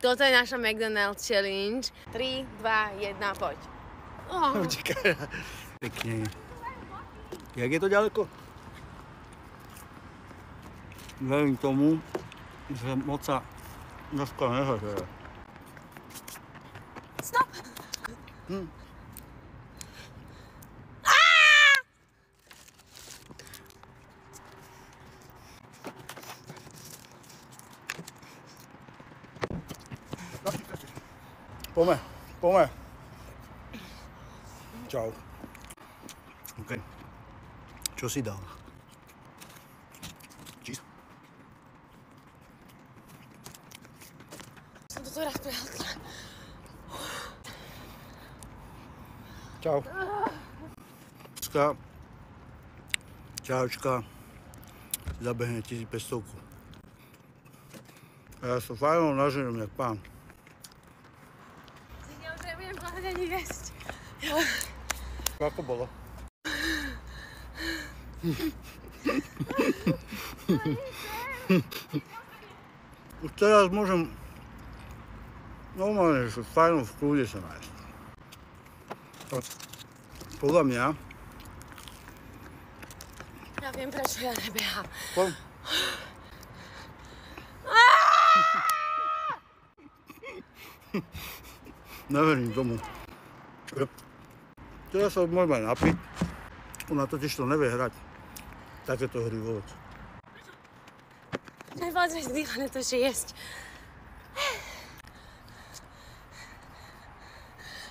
Toto je naša McDonald's challenge. 3, 2, 1, poď. Počkaj. Pekne. Jak je to ďaleko? Verím tomu, že moc sa dneska nehažuje. Stop! Poďme. Čau. OK. Čo si dal? Číslo. Som toto raz prehltla. Čau. Čaučka. Zabehne 1500. A ja sa fajnom naženom jak pán. Ja už nebudem hľadať ani jesť. Ako bolo? Už teraz môžem normálne, že fajnom v kľude sa nájsť. Podľa mňa... Ja viem, prečo ja nebehám. Neverím tomu. Teraz sa môžeme napiť. Ona totiž to nevie hrať. Takéto hry vôbec. Nepozri, zdýchané to ešte jesť.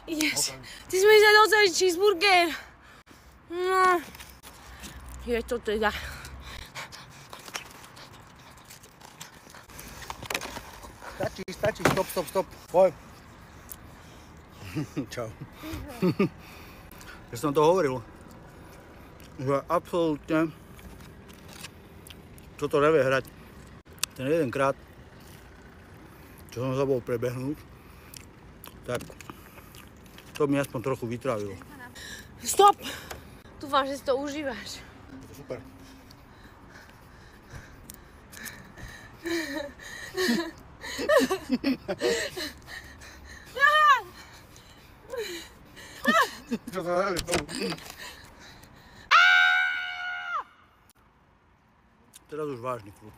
Ideš. Ty sme sa dostali cheeseburger. No. Je to teda. Stačí, stop. Poj. Čau. Ja som to hovoril, že absolútne toto nevie hrať. Ten jedenkrát, čo som sa bol prebehnúť, tak to mi aspoň trochu vytrávilo. Stop! Dúfam, že si to užívaš. Super. Čo sa dali tomu? Teraz už vážny kľud.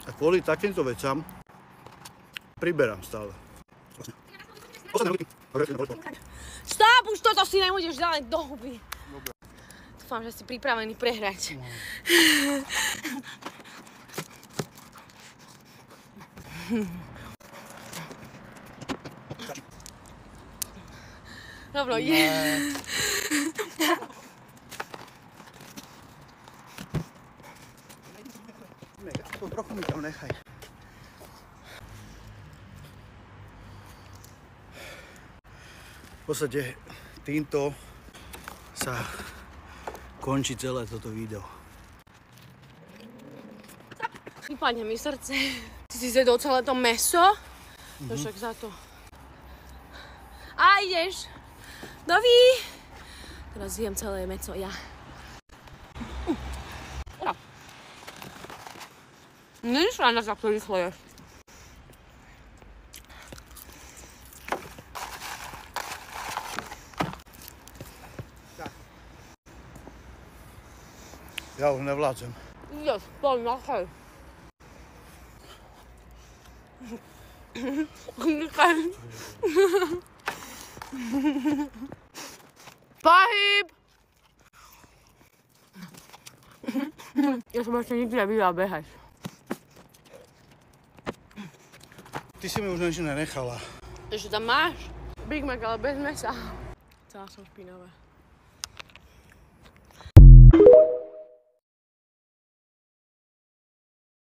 A kvôli takýmto vecam priberám stále. Stop! Už toto si nebudeš dať do huby. Dúfam, že si pripravený prehrať. Rovno, je. Trochu mi tam nechaj. V podstate týmto sa končí celé toto video. Vypadne mi srdce. Ty si zjedol celé to mäso? To však za to. A ideš. Doví. Teraz zjem celé mäso ja. Nevíš len tak to rýchlo ješ. Ja už nevládzem. Ideš, poď, nachaj. Nechaj. Pohyb! Ja som ešte nikdy nevidela behať. Ty si mi už niečo nenechala. Ešte tam máš? Big Mac, ale bez mesa. Celá som špinavá.